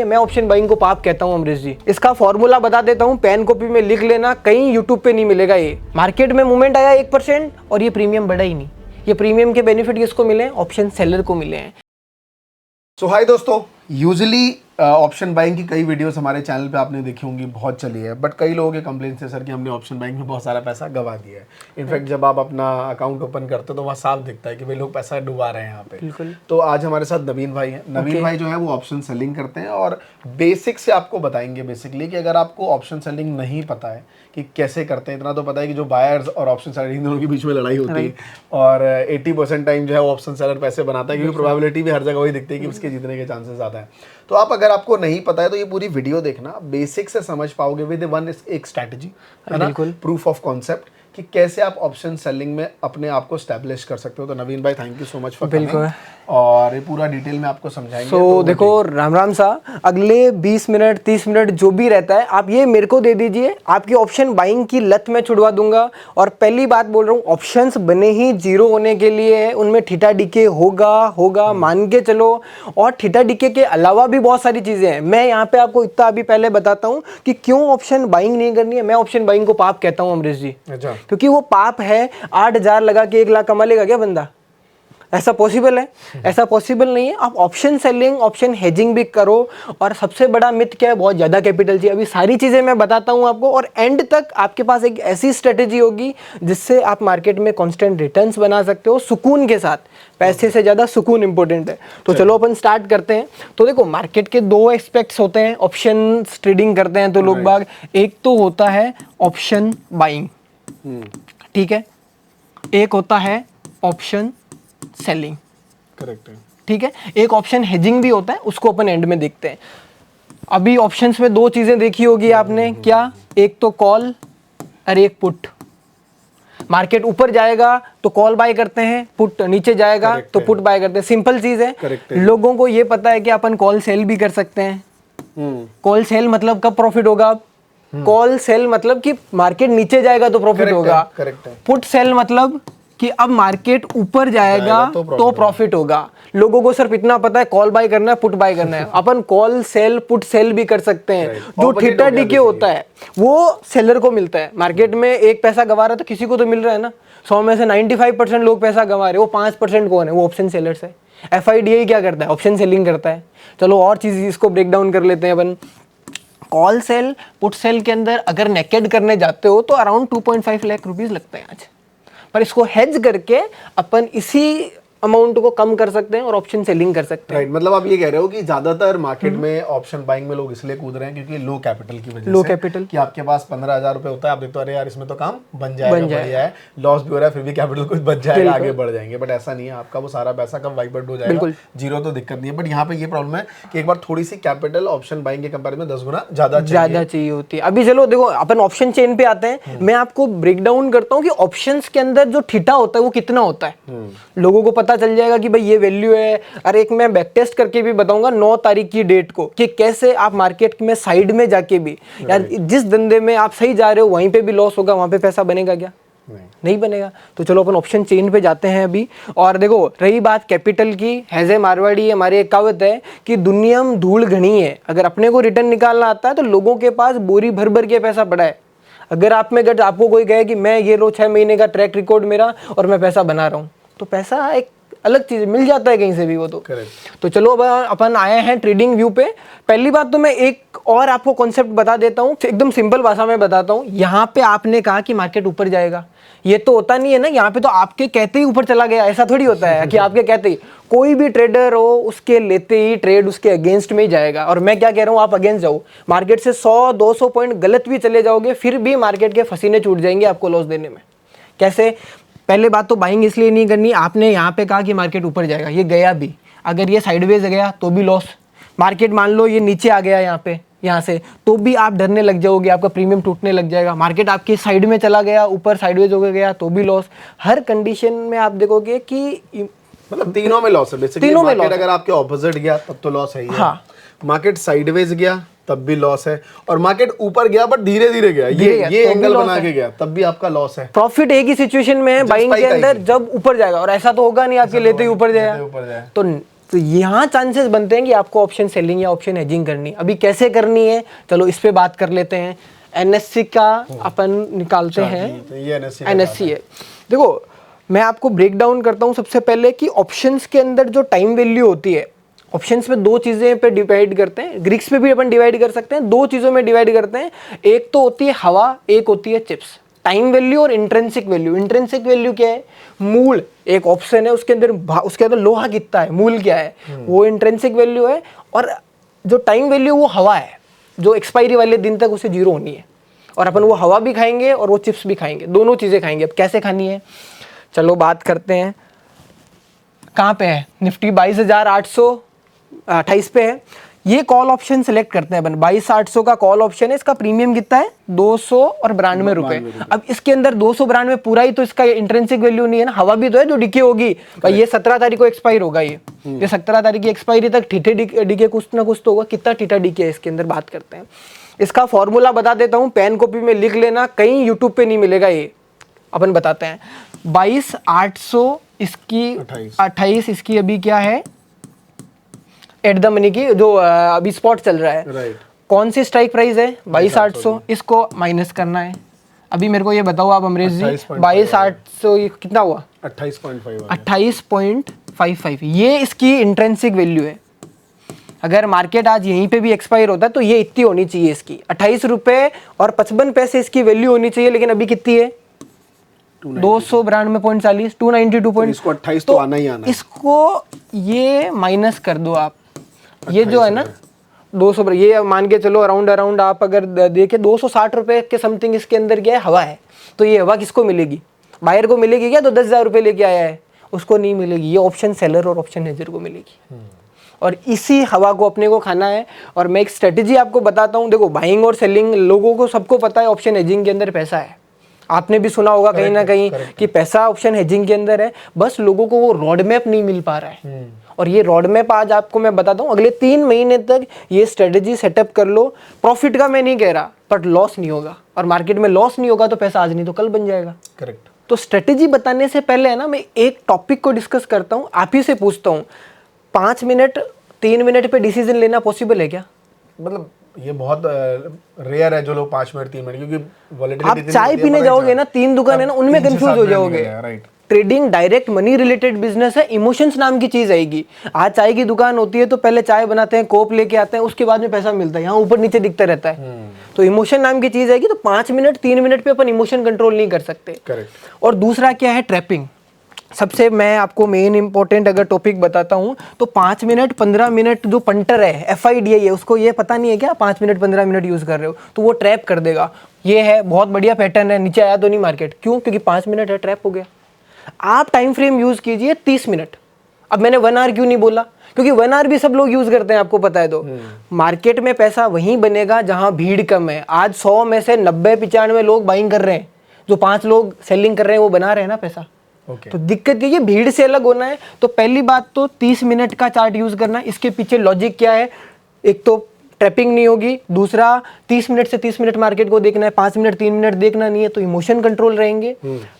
है, मैं option buying को पाप कहता हूँ अमरीश जी। इसका फॉर्मूला बता देता हूँ, पेन कॉपी में लिख लेना, कहीं यूट्यूब पे नहीं मिलेगा। ये मार्केट में मूवमेंट आया 1% और ये प्रीमियम बढ़ा ही नहीं। ये प्रीमियम के बेनिफिट किसको मिले? ऑप्शन सेलर को मिले हैं। सो हाय दोस्तों, यूजुअली ऑप्शन बाइंग की कई वीडियोस हमारे चैनल पे आपने देखी होंगी, बहुत चली है, बट कई लोगों के कंप्लेंट है सर कि हमने ऑप्शन बाइंग में बहुत सारा पैसा गवा दिया है। इनफैक्ट जब आप अपना अकाउंट ओपन करते हो तो वहाँ साफ दिखता है कि भाई लोग पैसा डुबा रहे हैं यहाँ पे। बिल्कुल। तो आज हमारे साथ नवीन भाई हैं। नवीन भाई जो है वो ऑप्शन सेलिंग करते हैं और बेसिक से आपको बताएंगे बेसिकली कि अगर आपको ऑप्शन सेलिंग नहीं पता है कि कैसे करते हैं, इतना तो पता है कि जो बायर्स और ऑप्शन सेलर इन दोनों के बीच में लड़ाई होती है और 80% टाइम जो है ऑप्शन सेलर पैसे बनाता है, क्योंकि प्रोबेबिलिटी भी हर जगह वही दिखती है कि उसके जीतने के चांसेस ज़्यादा है। तो आप अगर आपको नहीं पता है तो ये पूरी वीडियो देखना, बेसिक से समझ पाओगे विद वन एक स्ट्रैटेजी, है ना, प्रूफ ऑफ कॉन्सेप्ट कि कैसे आप ऑप्शन सेलिंग में अपने आप को स्टैब्लिश कर सकते हो। तो नवीन भाई, thank you so much for coming और ये पूरा डिटेल में आपको समझाएंगे। तो देखो राम राम सा, अगले 20 मिनट 30 मिनट जो भी रहता है आप ये मेरे को दे दीजिए, आपकी ऑप्शन बाइंग की लत में छुड़वा दूंगा। और पहली बात बोल रहा हूँ, ऑप्शंस बने ही जीरो होने के लिए है, उनमें थीटा डीके होगा मान के चलो। और थीटा डीके के अलावा भी बहुत सारी चीजें हैं। मैं यहाँ पे आपको इतना अभी पहले बताता हूँ कि क्यों ऑप्शन बाइंग नहीं करनी है। मैं ऑप्शन बाइंग को पाप कहता हूँ अमरीश जी। अच्छा। क्योंकि वो पाप है। 8,000 लगा के 1 लाख कमा लेगा क्या बंदा? ऐसा पॉसिबल है? ऐसा पॉसिबल नहीं है। आप ऑप्शन सेलिंग, ऑप्शन हेजिंग भी करो। और सबसे बड़ा मिथ क्या है? बहुत ज़्यादा कैपिटल चाहिए। अभी सारी चीज़ें मैं बताता हूँ आपको, और एंड तक आपके पास एक ऐसी स्ट्रेटेजी होगी जिससे आप मार्केट में कांस्टेंट रिटर्न्स बना सकते हो सुकून के साथ। पैसे से ज़्यादा सुकून इंपॉर्टेंट है। तो चलो अपन स्टार्ट करते हैं। तो देखो, मार्केट के 2 एस्पेक्ट्स होते हैं। ऑप्शन ट्रेडिंग करते हैं तो लोग बाग, एक तो होता है ऑप्शन बाइंग, ठीक है, एक होता है ऑप्शन सेलिंग, करेक्ट है, ठीक है, एक ऑप्शन हेजिंग भी होता है, उसको अपन एंड में देखते हैं। अभी ऑप्शंस में 2 चीजें देखी होगी आपने, क्या? एक तो कॉल और एक पुट। मार्केट ऊपर जाएगा तो कॉल बाय करते हैं, पुट नीचे जाएगा तो पुट बाय करते हैं। सिंपल चीज है। लोगों को ये पता है कि अपन कॉल सेल भी कर सकते हैं। कॉल सेल मतलब कब प्रॉफिट होगा? कॉल सेल मतलब कि मार्केट नीचे जाएगा तो प्रॉफिट होगा। पुट सेल मतलब कि अब मार्केट ऊपर जाएगा तो प्रॉफिट होगा। लोगों को सिर्फ इतना पता है कॉल बाय करना है, पुट बाय करना है। अपन कॉल सेल, पुट सेल भी कर सकते हैं। जो थीटा डीके होता है वो सेलर को मिलता है। मार्केट में 1 पैसा गवा रहा है तो किसी को तो मिल रहा है ना। 100 में से 95% लोग पैसा गवा रहे हैं, वो 5% कौन है? वो ऑप्शन सेलर्स है। FIDI क्या करता है? ऑप्शन सेलिंग करता है। चलो और चीज इसको ब्रेक डाउन कर लेते हैं अपन। कॉल सेल, पुट सेल के अंदर अगर नेकेड करने जाते हो तो अराउंड 2.5 लाख रुपीज लगते हैं आज। पर इसको हेज करके अपन इसी अमाउंट को कम कर सकते हैं और ऑप्शन सेलिंग कर सकते हैं। राइट, मतलब आप ये कह रहे हो कि ज्यादातर मार्केट में ऑप्शन बाइंग में लोग इसलिए कूद रहे हैं क्योंकि लो कैपिटल की वजह से। लो कैपिटल कि आपके पास 15,000 रुपए होता है, आप देखते हो अरे यार इसमें तो काम बन जाएगा, बढ़िया है, लॉस भी हो रहा है, फिर भी कैपिटल कुछ बच जाएगा, आगे बढ़ जाएंगे। बट ऐसा नहीं है, आपका वो सारा पैसा कब वाइप आउट हो जाएगा, जीरो तो दिक्कत नहीं है। बट यहाँ पे ये प्रॉब्लम है कि एक बार थोड़ी सी कैपिटल ऑप्शन बाइंग के कंपेरिजन में 10 गुना ज्यादा चाहिए होती है। अभी चलो देखो, अपन ऑप्शन चेन पे आते हैं। मैं आपको ब्रेक डाउन करता हूँ कि ऑप्शंस के अंदर जो थीटा होता है वो कितना होता है। लोगों को पता चल जाएगा कि भाई ये वैल्यू है। और एक मैं बैक टेस्ट करके भी बताऊंगा 9 तारीख की डेट को कि कैसे आप मार्केट में साइड में जाके भी, यार जिस धंधे में आप सही जा रहे हो वहीं पे भी लॉस होगा, वहां पे पैसा बनेगा क्या? नहीं बनेगा। तो चलो अपन ऑप्शन चेन पे जाते हैं अभी। और देखो, रही बात कैपिटल की, हैजे मारवाड़ी हमारी एक कहावत है कि दुनिया में धूल घनी है। अगर अपने को रिटर्न निकालना आता है तो लोगों के पास बोरी भर भर के पैसा पड़ा है। अगर आप में आपको कोई कहे कि मैं ये लो 6 महीने का ट्रैक रिकॉर्ड मेरा और मैं पैसा बना रहा हूँ, तो पैसा एक अलग चीज मिल जाता है कहीं से भी वो तो चलो अब अपन आए हैं ट्रेडिंग व्यू पे। पहली बात तो मैं एक और आपको कॉन्सेप्ट बता देता हूँ, एकदम सिंपल भाषा में बताता हूँ। यहाँ पे आपने कहा कि मार्केट ऊपर जाएगा, ये तो होता नहीं है ना। यहाँ पे तो आपके कहते ही ऊपर चला गया, ऐसा थोड़ी होता है कि आपके कहते ही। कोई भी ट्रेडर हो, उसके लेते ही ट्रेड उसके अगेंस्ट में ही जाएगा। और मैं क्या कह रहा हूँ, आप अगेंस्ट जाओ, मार्केट से 100-200 पॉइंट गलत भी चले जाओगे, फिर भी मार्केट के पसीने छूट जाएंगे आपको लॉस देने में। कैसे? पहले बात तो बाइंग इसलिए नहीं करनी, आपने यहाँ पे कहा कि मार्केट ऊपर जाएगा, ये गया भी, अगर ये साइडवेज गया तो भी लॉस। मार्केट मान लो ये नीचे आ गया यहाँ से तो भी आप डरने लग जाओगे, आपका प्रीमियम टूटने लग जाएगा। मार्केट आपकी साइड में चला गया, ऊपर साइडवेज हो गया तो भी लॉस। हर कंडीशन में आप देखोगे कि मतलब तीनों में लॉस है बेसिकली। तीनों में लॉस। अगर आपके ऑपोजिट गया तब तो लॉस है ही। हाँ, मार्केट साइडवेज गया तब भी लॉस है, और मार्केट ऊपर गया बट धीरे धीरे गया, ये एंगल बना के गया तब भी आपका लॉस है। प्रॉफिट एक ही सिचुएशन में है बाइंग के अंदर, जब ऊपर जाएगा। और ऐसा तो होगा नहीं आपके लेते ही ऊपर जाएगा। तो तो यहाँ चांसेस बनते हैं कि आपको ऑप्शन सेलिंग या ऑप्शन हेजिंग करनी है। अभी कैसे करनी है, चलो इस पे बात कर लेते हैं। एनएससी का अपन निकालते हैं, तो ये एनएससी है। देखो मैं आपको ब्रेक डाउन करता हूँ सबसे पहले कि ऑप्शंस के अंदर जो टाइम वैल्यू होती है, ऑप्शंस में दो चीज़ें पे डिवाइड करते हैं, ग्रीक्स पे भी अपन डिवाइड कर सकते हैं, दो चीज़ों में डिवाइड करते हैं। एक तो होती है हवा, एक होती है चिप्स। टाइम वैल्यू और इंट्रिंसिक वैल्यू। इंट्रिंसिक वैल्यू क्या है, मूल एक ऑप्शन है, उसके अंदर लोहा कितना है, मूल क्या है, वो इंट्रिंसिक वैल्यू है। और जो टाइम वैल्यू वो हवा है, जो एक्सपायरी वाले दिन तक उसे जीरो होनी है। और अपन वो हवा भी खाएंगे और वो चिप्स भी खाएंगे, दोनों चीज़ें खाएंगे। अब कैसे खानी है, चलो बात करते हैं। कहाँ पे है निफ्टी, 22,828 पे है। ये कॉल ऑप्शन सेलेक्ट करते हैं अपन, 22,800 का कॉल ऑप्शन है। इसका प्रीमियम कितना है, 292 रुपए। अब इसके अंदर 292 पूरा ही तो इसका इंट्रिंसिक वैल्यू नहीं है ना, हवा भी तो है जो डिके होगी भाई। ये 17 तारीख को एक्सपायर होगा, ये 17 तारीख की एक्सपायरी तक ठीठे डिके कुछ ना कुछ तो होगा। कितना ठीठा डिके है इसके अंदर, बात करते हैं। इसका फॉर्मूला बता देता हूँ, पेन कॉपी में लिख लेना, कहीं यूट्यूब पे नहीं मिलेगा, ये अपन बताते हैं। 22,800 इसकी 28 इसकी अभी क्या है एट द मनी की, जो अभी स्पॉट चल रहा है। राइट। कौन सी स्ट्राइक प्राइस है, 22,800। इसको माइनस करना है। अभी मेरे को ये बताओ आप अमरीश जी, 22,800 कितना हुआ, 28.55। ये इसकी इंट्रिंसिक वैल्यू है। अगर मार्केट आज यहीं पे भी एक्सपायर होता है तो ये इतनी होनी चाहिए इसकी, 28 रुपये और 55 पैसे इसकी वैल्यू होनी चाहिए। लेकिन अभी कितनी है, 292.40, 292 इसको 28 तो आना ही आना है। इसको ये माइनस कर दो आप, ये जो है ना 200, ये मान के चलो अराउंड आप अगर देखे 260 रुपए के समथिंग इसके अंदर क्या है, हवा है। तो ये हवा किसको मिलेगी, बायर को मिलेगी क्या, तो 10,000 रुपये लेके आया है, उसको नहीं मिलेगी। ये ऑप्शन सेलर और ऑप्शन हेजर को मिलेगी। और इसी हवा को अपने को खाना है। और मैं एक स्ट्रेटेजी आपको बताता हूँ। देखो बाइंग और सेलिंग लोगों को सबको पता है, ऑप्शन हेजिंग के अंदर पैसा है। आपने भी सुना होगा कहीं ना कहीं कि पैसा ऑप्शन हेजिंग के अंदर है, बस लोगों को वो रोड मैप नहीं मिल पा रहा है। और ये रोड मैप आज आपको मैं बताता हूँ। अगले 3 महीने तक ये स्ट्रेटेजी सेटअप कर लो। प्रॉफिट का मैं नहीं कह रहा, बट लॉस नहीं होगा। और मार्केट में लॉस नहीं होगा तो पैसा आज नहीं तो कल बन जाएगा। करेक्ट। तो स्ट्रेटेजी बताने से पहले है ना, मैं एक टॉपिक को डिस्कस करता हूँ, आप ही से पूछता हूँ, 5 मिनट 3 मिनट पे डिसीजन लेना पॉसिबल है क्या? मतलब ये बहुत रेयर है जो लोग 5 मिनट 3 मिनट, क्योंकि वॉलेटिलिटी आप चाय पीने जाओगे ना, 3 दुकान है ना, उनमें कंफ्यूज हो जाओगे। Right. Trading direct money related business है, इमोशंस नाम की चीज आएगी। आज चाय की दुकान होती है तो पहले चाय बनाते हैं, कोप लेके आते हैं, उसके बाद में पैसा मिलता है, यहाँ ऊपर नीचे दिखता रहता है। तो इमोशन नाम की चीज आएगी। तो 5 मिनट 3 मिनट पे अपन इमोशन कंट्रोल नहीं कर सकते। करेक्ट। और दूसरा क्या है, ट्रैपिंग। सबसे मैं आपको मेन इंपॉर्टेंट अगर टॉपिक बताता हूँ तो 5 मिनट 15 मिनट जो पंटर है, FIDI है, उसको ये पता नहीं है क्या 5 मिनट 15 मिनट यूज कर रहे हो, तो वो ट्रैप कर देगा। ये है बहुत बढ़िया पैटर्न है, नीचे आया तो नहीं मार्केट, क्यों, क्योंकि 5 मिनट है, ट्रैप हो गया। आप टाइम फ्रेम यूज कीजिए 30 मिनट। अब मैंने 1 आवर क्यों नहीं बोला, क्योंकि 1 आवर भी सब लोग यूज करते हैं, आपको पता है। तो मार्केट में पैसा वहीं बनेगा जहां भीड़ कम है। आज 100 में से 90-95 लोग बाइंग कर रहे हैं, जो 5 लोग सेलिंग कर रहे हैं वो बना रहे हैं ना पैसा। तो दिक्कत ये भीड़ से अलग होना है। तो पहली बात तो 30 मिनट का चार्ट यूज करना है। इसके पीछे लॉजिक क्या है, एक तो ट्रैपिंग नहीं होगी, दूसरा 30 मिनट से 30 मिनट मार्केट को देखना है, 5 मिनट 3 मिनट देखना नहीं है, तो इमोशन कंट्रोल रहेंगे।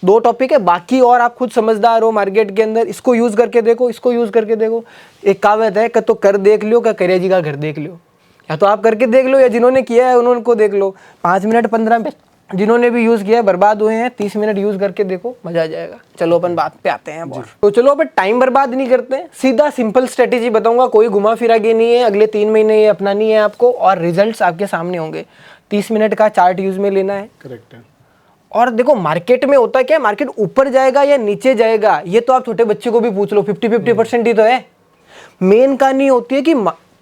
2 टॉपिक है, बाकी और आप खुद समझदार हो मार्केट के अंदर, इसको यूज करके देखो, इसको यूज करके देखो। एक कहावत है कि तो कर देख लो, क्या करिया जी का घर देख लो। या तो आप करके देख लो, या जिन्होंने किया है उनको देख लो। 5 मिनट 15 मिनट जिन्होंने भी यूज किया है बर्बाद हुए हैं, 30 मिनट यूज करके देखो, मजा आ जाएगा। चलो अपन बात पे आते हैं। तो चलो अपन टाइम बर्बाद नहीं करते हैं, सीधा सिंपल स्ट्रेटेजी बताऊंगा, कोई घुमा फिरा के नहीं है। अगले 3 महीने ये अपनानी है आपको और रिजल्ट्स आपके सामने होंगे। 30 मिनट का चार्ट यूज में लेना है। करेक्ट है। और देखो मार्केट में होता क्या है, मार्केट ऊपर जाएगा या नीचे जाएगा ये तो आप छोटे बच्चे को भी पूछ लो, 50-50% ही तो है। मेन कहानी होती है कि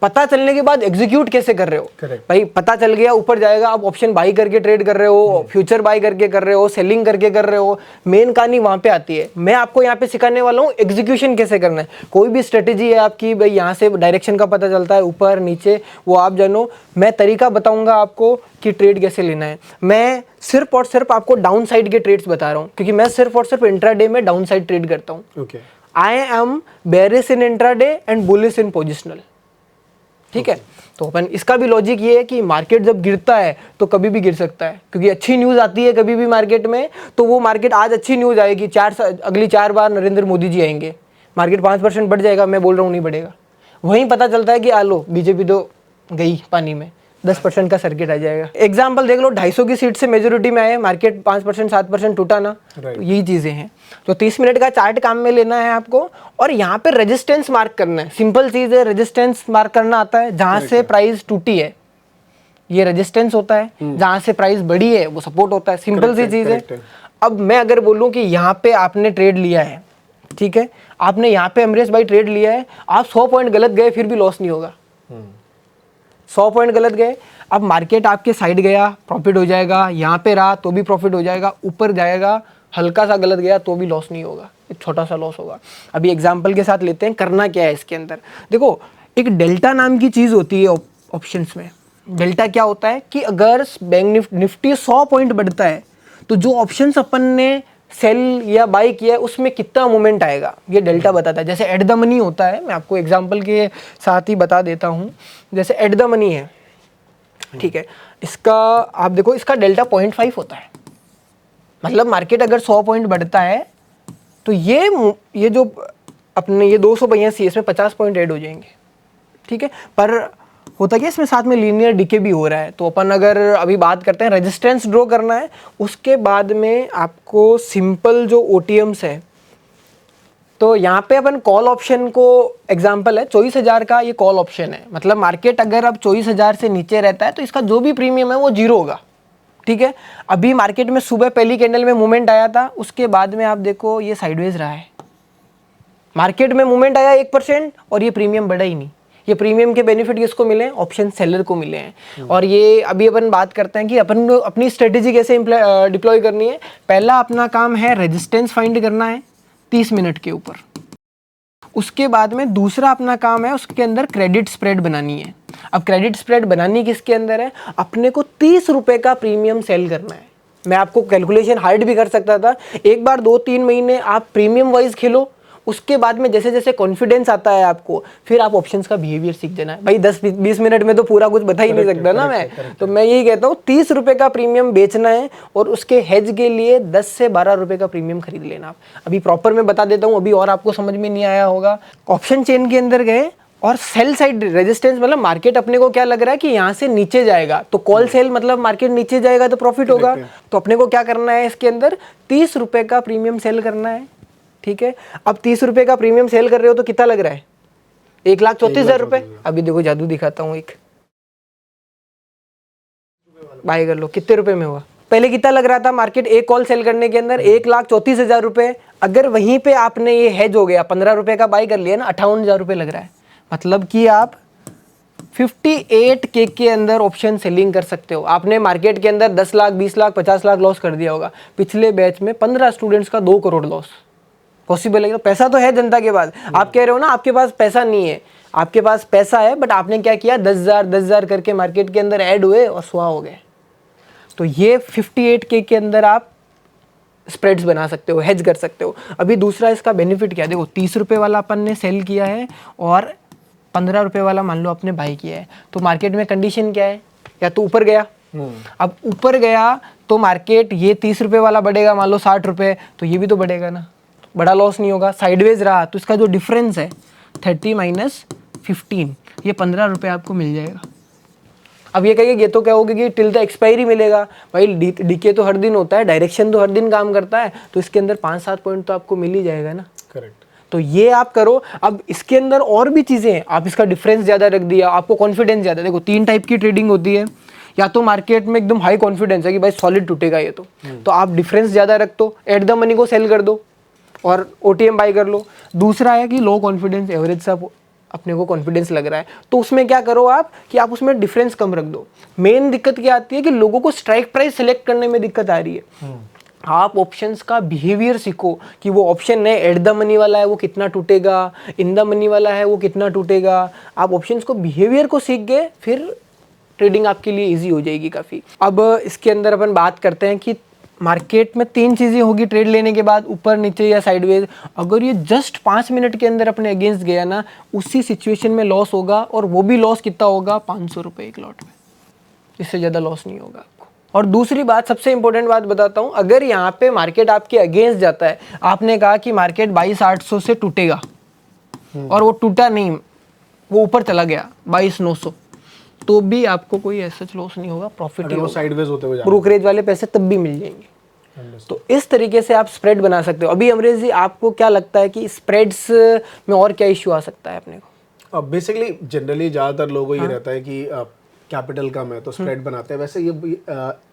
पता चलने के बाद एग्जीक्यूट कैसे कर रहे हो। भाई पता चल गया ऊपर जाएगा, आप ऑप्शन बाई करके ट्रेड कर रहे हो, फ्यूचर बाई करके कर रहे हो, सेलिंग करके कर रहे हो, मेन कहानी वहां पे आती है। मैं आपको यहाँ पे सिखाने वाला हूँ एग्जीक्यूशन कैसे करना है। कोई भी स्ट्रेटेजी है आपकी, भाई यहाँ से डायरेक्शन का पता चलता है ऊपर नीचे, वो आप जानो। मैं तरीका बताऊंगा आपको कि ट्रेड कैसे लेना है। मैं सिर्फ और सिर्फ आपको डाउन साइड के ट्रेड्स बता रहा हूँ, क्योंकि मैं सिर्फ और सिर्फ इंट्राडे में डाउन साइड ट्रेड करता हूँ। I am bearish in intraday and bullish in positional. ठीक है, तो अपन इसका भी लॉजिक ये है कि मार्केट जब गिरता है तो कभी भी गिर सकता है, क्योंकि अच्छी न्यूज़ आती है कभी भी मार्केट में, तो वो मार्केट आज अच्छी न्यूज़ आएगी, अगली 4 बार नरेंद्र मोदी जी आएंगे, मार्केट 5% बढ़ जाएगा, मैं बोल रहा हूँ नहीं बढ़ेगा। वहीं पता चलता है कि आलो बीजेपी तो गई पानी में, 10% का सर्किट आ जाएगा। एग्जाम्पल देख लो, 250 की सीट से मेजोरिटी में आए, मार्केट 5% 7% टूटा ना, तो यही चीजें हैं। तो 30 मिनट का चार्ट काम में लेना है आपको, और यहाँ पे रेजिस्टेंस मार्क करना है। सिंपल चीज है, रेजिस्टेंस मार्क करना आता है। जहां से प्राइस टूटी है ये रेजिस्टेंस होता है, जहां से प्राइस बढ़ी है वो सपोर्ट होता है। सिंपल सी चीज है। अब मैं अगर बोलूं कि यहाँ पे आपने ट्रेड लिया है, ठीक है, आपने यहाँ पे अमरीश भाई ट्रेड लिया है, आप 100 पॉइंट गलत गए फिर भी लॉस नहीं होगा। 100 पॉइंट गलत गए, अब मार्केट आपके साइड गया प्रॉफिट हो जाएगा, यहाँ पे रहा तो भी प्रॉफिट हो जाएगा, ऊपर जाएगा हल्का सा गलत गया तो भी लॉस नहीं होगा, एक छोटा सा लॉस होगा। अभी एग्जांपल के साथ लेते हैं, करना क्या है इसके अंदर। देखो, एक डेल्टा नाम की चीज़ होती है ऑप्शंस में। डेल्टा क्या होता है कि अगर बैंक निफ्टी 100 पॉइंट बढ़ता है तो जो ऑप्शंस अपन ने सेल या बाई किया है उसमें कितना मूवमेंट आएगा, ये डेल्टा बताता है। जैसे एट द मनी होता है, मैं आपको एग्जांपल के साथ ही बता देता हूँ। जैसे एट द मनी है, ठीक है, इसका आप देखो, इसका डेल्टा 0.5 होता है। मतलब मार्केट अगर 100 पॉइंट बढ़ता है तो ये जो अपने ये 282 इसमें 50 पॉइंट ऐड हो जाएंगे, ठीक है। पर होता क्या, इसमें साथ में लीनियर डिके भी हो रहा है। तो अपन अगर अभी बात करते हैं, रेजिस्टेंस ड्रॉ करना है, उसके बाद में आपको सिंपल जो ओटीएम्स है, तो यहाँ पे अपन कॉल ऑप्शन को एग्जांपल है 24,000 का, ये कॉल ऑप्शन है। मतलब मार्केट अगर अब 24,000 से नीचे रहता है तो इसका जो भी प्रीमियम है वो जीरो होगा, ठीक है। अभी मार्केट में सुबह पहली कैंडल में मूवमेंट आया था, उसके बाद में आप देखो ये साइडवेज रहा है। मार्केट में मूवमेंट आया 1% और ये प्रीमियम बढ़ा ही नहीं। ये प्रीमियम के बेनिफिट किसको मिले? ऑप्शन सेलर को मिले हैं। और ये अभी अपन बात करते हैं कि अपन को अपनी स्ट्रेटेजी कैसे डिप्लॉय करनी है। पहला अपना काम है रेजिस्टेंस फाइंड करना है 30 मिनट के ऊपर। उसके बाद में दूसरा अपना काम है उसके अंदर क्रेडिट स्प्रेड बनानी है। अब क्रेडिट स्प्रेड बनानी किसके अंदर है? अपने को 30 रुपए का प्रीमियम सेल करना है। मैं आपको कैलकुलेशन हार्ड भी कर सकता था। एक बार 2-3 महीने आप प्रीमियम वाइज खेलो, उसके बाद में जैसे जैसे कॉन्फिडेंस आता है आपको, फिर आप ऑप्शंस का बिहेवियर सीख देना है। भाई 10-20 मिनट में तो पूरा कुछ बता ही नहीं सकता ना मैं। तो मैं यही कहता हूँ 30 रुपए का प्रीमियम बेचना है और उसके हेज के लिए 10 से 12 रुपए का प्रीमियम खरीद लेना। आप अभी प्रॉपर मैं बता देता हूँ, अभी और आपको समझ में नहीं आया होगा। ऑप्शन चेन के अंदर गए और सेल साइड रेजिस्टेंस, मतलब मार्केट अपने को क्या लग रहा है कि यहाँ से नीचे जाएगा, तो कॉल सेल मतलब मार्केट नीचे जाएगा तो प्रॉफिट होगा। तो अपने को क्या करना है, इसके अंदर 30 रुपए का प्रीमियम सेल करना है, ठीक है। अब 30 रुपए का प्रीमियम सेल कर रहे हो तो कितना लग रहा है? 1,34,000 रुपए। अभी देखो जादू दिखाता हूँ, एक बाय कर लो, कितने रुपए में हुआ? पहले कितना लग रहा था मार्केट एक कॉल सेल करने के अंदर? 1,34,000 रुपए। अगर वहीं पे आपने ये हेज हो गया 15 रुपए का बाय कर लिया ना, 58,000 रुपए लग रहा है। मतलब कि आप 58K के अंदर ऑप्शन सेलिंग कर सकते हो। आपने मार्केट के अंदर 10 लाख 20 लाख 50 लाख लॉस कर दिया होगा। पिछले बैच में 15 स्टूडेंट्स का 2 करोड़ लॉस पॉसिबल है। पैसा तो है जनता के पास। आप कह रहे हो ना आपके पास पैसा नहीं है, आपके पास पैसा है, बट आपने क्या किया, 10,000 करके मार्केट के अंदर ऐड हुए और सुहा हो गए। तो ये 58K के अंदर आप स्प्रेड्स बना सकते हो, हेज कर सकते हो। अभी दूसरा इसका बेनिफिट क्या है, देखो 30 रुपए वाला अपन ने सेल किया है और 15 रुपए वाला मान लो आपने बाई किया है, तो मार्केट में कंडीशन क्या है, या तो ऊपर गया। अब ऊपर गया तो मार्केट ये 30 रुपए वाला बढ़ेगा, मान लो 60 रुपए, तो ये भी तो बढ़ेगा ना, बड़ा लॉस नहीं होगा। साइडवेज रहा तो इसका जो डिफरेंस है 30 माइनस 15, ये 15 रुपए आपको मिल जाएगा। अब ये कहिए, ये तो क्या होगा कि टिल द एक्सपायरी मिलेगा। भाई डीके तो हर दिन होता है, डायरेक्शन तो हर दिन काम करता है, तो इसके अंदर 5-7 पॉइंट तो आपको मिल ही जाएगा ना। करेक्ट। तो ये आप करो। अब इसके अंदर और भी चीज़ें हैं, आप इसका डिफरेंस ज़्यादा रख दिया, आपको कॉन्फिडेंस ज़्यादा। देखो 3 टाइप की ट्रेडिंग होती है, या तो मार्केट में एकदम हाई कॉन्फिडेंस है कि भाई सॉलिड टूटेगा ये, तो आप डिफरेंस ज़्यादा रख दो, एट द मनी को सेल कर दो और ओटीएम बाय कर लो। दूसरा है कि लो कॉन्फिडेंस, एवरेज सा अपने को कॉन्फिडेंस लग रहा है, तो उसमें क्या करो आप कि आप उसमें डिफरेंस कम रख दो। मेन दिक्कत क्या आती है कि लोगों को स्ट्राइक प्राइस सेलेक्ट करने में दिक्कत आ रही है। आप ऑप्शंस का बिहेवियर सीखो कि वो ऑप्शन है एट द मनी वाला है वो कितना टूटेगा, इन द मनी वाला है वो कितना टूटेगा। आप ऑप्शंस को बिहेवियर को सीख गए, फिर ट्रेडिंग आपके लिए इजी हो जाएगी काफ़ी। अब इसके अंदर अपन बात करते हैं कि मार्केट में 3 चीज़ें होगी ट्रेड लेने के बाद, ऊपर नीचे या साइडवेज। अगर ये जस्ट 5 मिनट के अंदर अपने अगेंस्ट गया ना, उसी सिचुएशन में लॉस होगा, और वो भी लॉस कितना होगा, 500 रुपये एक लॉट में, इससे ज़्यादा लॉस नहीं होगा आपको। और दूसरी बात, सबसे इंपॉर्टेंट बात बताता हूँ, अगर यहाँ पे मार्केट आपके अगेंस्ट जाता है, आपने कहा कि मार्केट 22,800 से टूटेगा और वो टूटा नहीं, वो ऊपर चला गया 22,900, तो भी आपको कोई ऐसा लॉस नहीं होगा, प्रॉफिट ही वो होगा। साइडवेज होते हुए ब्रोकरेज वाले पैसे तब भी मिल जाएंगे। तो इस तरीके से आप स्प्रेड बना सकते हो। अभी अमरीश जी आपको क्या लगता है कि स्प्रेड्स में और क्या इश्यू आ सकता है अपने को? अब बेसिकली जनरली ज़्यादातर लोगों को ये रहता है कि कैपिटल कम है तो स्प्रेड बनाते हैं। वैसे ये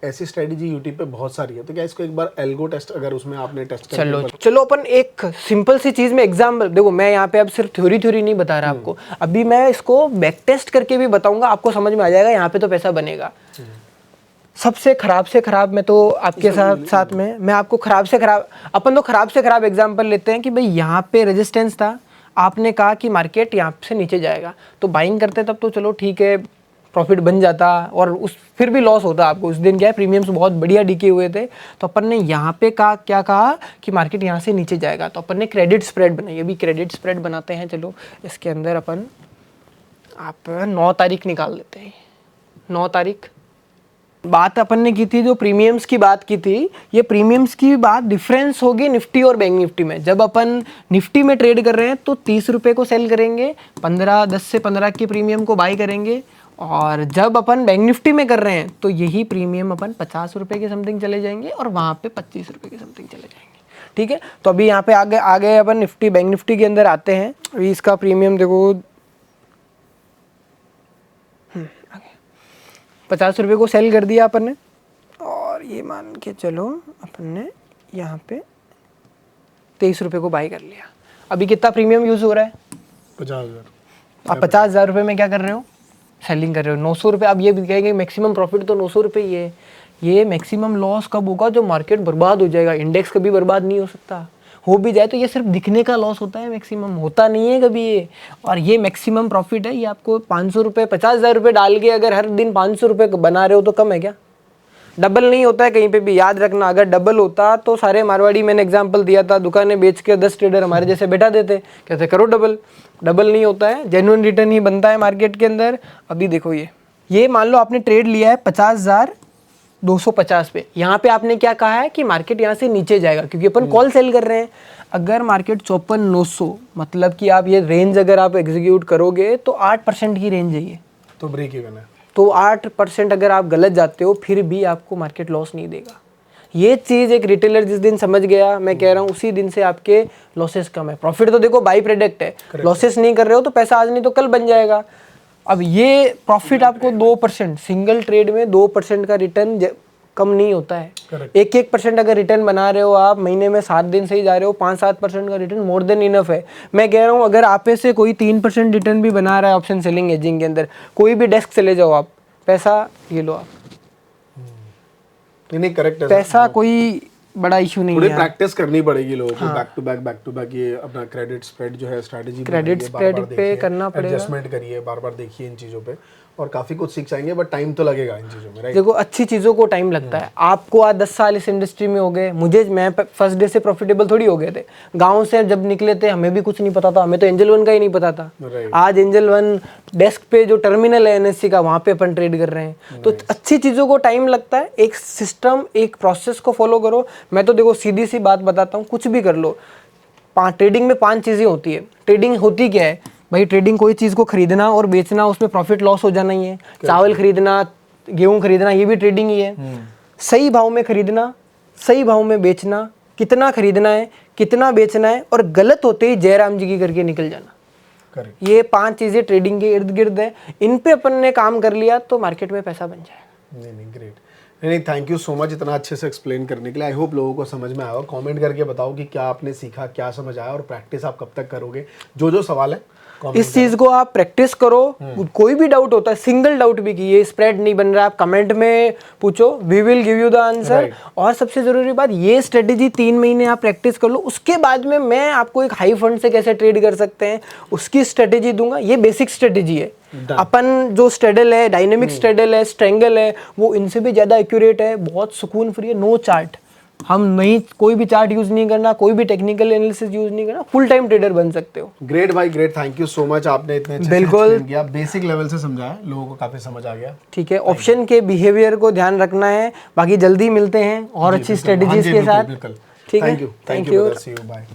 ऐसी स्ट्रेटजी यूट्यूब पे बहुत सारी है, तो क्या इसको एक बार एल्गो टेस्ट अगर उसमें आपने टेस्ट चलो अपन एक सिंपल सी चीज में एग्जांपल देखो, मैं यहाँ पे अब सिर्फ थ्योरी नहीं बता रहा आपको, अभी मैं इसको बैक टेस्ट करके भी बताऊंगा, आपको समझ में आ जाएगा यहाँ पे तो पैसा बनेगा। सबसे खराब से खराब, मैं तो आपके साथ में मैं आपको खराब से खराब, अपन तो खराब से खराब एग्जांपल लेते हैं कि भाई यहाँ पे रेजिस्टेंस था, आपने कहा कि मार्केट यहाँ से नीचे जाएगा, तो बाइंग करते तब तो चलो ठीक है, प्रॉफिट बन जाता, और उस फिर भी लॉस होता आपको। उस दिन क्या है, प्रीमियम्स बहुत बढ़िया डिके हुए थे, तो अपन ने यहाँ पे क्या कहा कि मार्केट यहाँ से नीचे जाएगा, तो अपन ने क्रेडिट स्प्रेड बनाई। अभी क्रेडिट स्प्रेड बनाते हैं, चलो इसके अंदर अपन आप 9 तारीख निकाल लेते हैं। 9 तारीख बात अपन ने की थी, जो प्रीमियम्स की बात की थी, ये प्रीमियम्स की बात डिफरेंस होगी निफ्टी और बैंक निफ्टी में। जब अपन निफ्टी में ट्रेड कर रहे हैं तो 30 रुपये को सेल करेंगे, 10 से 15 के प्रीमियम को बाई करेंगे, और जब अपन बैंक निफ्टी में कर रहे हैं तो यही प्रीमियम अपन 50 रुपये के समथिंग चले जाएंगे और वहाँ पे 25 रुपये के समथिंग चले जाएंगे। ठीक है, तो अभी यहाँ पे आगे अपन निफ्टी बैंक निफ्टी के अंदर आते हैं। अभी इसका प्रीमियम देखो 50 रुपये को सेल कर दिया अपन ने, और ये मान के चलो अपन ने यहाँ पे 23 रुपये को बाई कर लिया। अभी कितना प्रीमियम यूज़ हो रहा है? 50,000। आप 50,000 रुपये में क्या कर रहे हो? सेलिंग कर रहे हो 900 रुपये। अब ये कहेंगे मैक्सिमम प्रॉफिट तो 900 रुपये ही है, ये मैक्सिमम लॉस कब होगा? जो मार्केट बर्बाद हो जाएगा। इंडेक्स कभी बर्बाद नहीं हो सकता, हो भी जाए तो ये सिर्फ दिखने का लॉस होता है, मैक्सिमम होता नहीं है कभी ये। और ये मैक्सिमम प्रॉफिट है, ये आपको 500 रुपये 50,000 रुपये डाल के अगर हर दिन 500 रुपये बना रहे हो तो कम है क्या? डबल नहीं होता है कहीं पे भी, याद रखना। अगर डबल होता तो सारे मारवाड़ी, मैंने एग्जांपल दिया था, दुकानें बेच के 10 ट्रेडर हमारे जैसे बैठा देते, कहते करो डबल। डबल नहीं होता है, जेन्युइन रिटर्न ही बनता है मार्केट के अंदर। अभी देखो ये मान लो आपने ट्रेड लिया है 50,250 पे, यहाँ पे आपने क्या कहा है कि मार्केट यहाँ से नीचे जाएगा, क्योंकि अपन कॉल सेल कर रहे हैं। अगर मार्केट 54,900, मतलब कि आप ये रेंज अगर आप एग्जीक्यूट करोगे तो 8% की रेंज है ये, तो ब्रेक इवन है। तो 8% अगर आप गलत जाते हो फिर भी आपको मार्केट लॉस नहीं देगा। ये चीज़ एक रिटेलर जिस दिन समझ गया, मैं कह रहा हूँ उसी दिन से आपके लॉसेस कम है। प्रॉफिट तो देखो बाई प्रोडक्ट है, लॉसेस नहीं कर रहे हो तो पैसा आज नहीं तो कल बन जाएगा। अब ये प्रॉफिट आपको 2%, सिंगल ट्रेड में 2% का रिटर्न कम नहीं होता है। 1% अगर रिटर्न बना रहे हो आप, महीने में 7 दिन से ही जा रहे हो, 5-7% का रिटर्न मोर देन इनफ है। मैं कह रहा हूँ अगर आप से कोई 3% रिटर्न भी बना रहा है ऑप्शन सेलिंग एजिंग के अंदर, कोई भी डेस्क चले जाओ आप, पैसा ये लो आप, नहीं करेक्ट है, पैसा कोई बड़ा इशू नहीं है। प्रैक्टिस करनी पड़ेगी लोगों को, बैक टू बैक ये अपना क्रेडिट स्प्रेड जो है स्ट्रेटजी, क्रेडिट स्प्रेड पे करना पड़ेगा, एडजस्टमेंट करिए, बार-बार देखिए इन चीजों पे, और काफी कुछ सीख जाएंगे, बट टाइम तो लगेगा इन चीजों में, राइट? देखो अच्छी चीज़ों को टाइम लगता है। आपको आज 10 साल इस इंडस्ट्री में हो गए, मैं फर्स्ट डे से प्रॉफिटेबल थोड़ी हो गए थे। गांव से जब निकले थे हमें भी कुछ नहीं पता था, हमें तो एंजल वन का ही नहीं पता था। आज एंजल वन डेस्क पे जो टर्मिनल है एनएससी का, वहाँ पे अपन ट्रेड कर रहे हैं। तो अच्छी चीज़ों को टाइम लगता है, एक सिस्टम एक प्रोसेस को फॉलो करो। मैं तो देखो सीधी सी बात बताता हूँ, कुछ भी कर लो, ट्रेडिंग में 5 चीज़ें होती है। ट्रेडिंग होती क्या है भाई? ट्रेडिंग कोई चीज़ को खरीदना और बेचना, उसमें प्रॉफिट लॉस हो जाना ही है। चावल खरीदना, गेहूं खरीदना, ये भी ट्रेडिंग ही है। सही भाव में खरीदना, सही भाव में बेचना, कितना खरीदना है कितना बेचना है, और गलत होते ही जयराम जी की करके निकल जाना। करेक्ट। ये 5 चीज़ें ट्रेडिंग के इर्द गिर्द है, इन पे अपन ने काम कर लिया तो मार्केट में पैसा बन जाएगा। नहीं ग्रेट, नहीं थैंक यू सो मच इतना अच्छे से एक्सप्लेन करने के लिए। आई होप लोगों को समझ में आया। कमेंट करके बताओ कि क्या आपने सीखा, क्या समझ आया, और प्रैक्टिस आप कब तक करोगे। जो सवाल है इस चीज को आप प्रैक्टिस करो। कोई भी डाउट होता है, सिंगल डाउट भी कि ये स्प्रेड नहीं बन रहा, आप कमेंट में पूछो, we will give you the answer. और सबसे जरूरी बात, ये स्ट्रेटेजी 3 महीने आप प्रैक्टिस कर लो, उसके बाद में मैं आपको एक हाई फंड से कैसे ट्रेड कर सकते हैं उसकी स्ट्रेटेजी दूंगा। ये बेसिक स्ट्रेटेजी है। अपन जो स्ट्रेडल है, डायनेमिक स्ट्रेडल है, स्ट्रेंगल है, वो इनसे भी ज्यादा एक्यूरेट है, बहुत सुकून फ्री है। नो चार्ट, हम नहीं, कोई भी चार्ट यूज नहीं करना, कोई भी टेक्निकल एनालिसिस यूज नहीं करना, फुल टाइम ट्रेडर बन सकते हो। ग्रेट भाई, great, thank you so much. आपने इतने अच्छे से एक्सप्लेन किया, बेसिक लेवल से समझाया, लोगों को काफी समझ आ गया। ठीक है, ऑप्शन के बिहेवियर को ध्यान रखना है। बाकी जल्दी मिलते हैं और अच्छी स्ट्रेटेजीज के साथ। ठीक है, थैंक यू, बाय।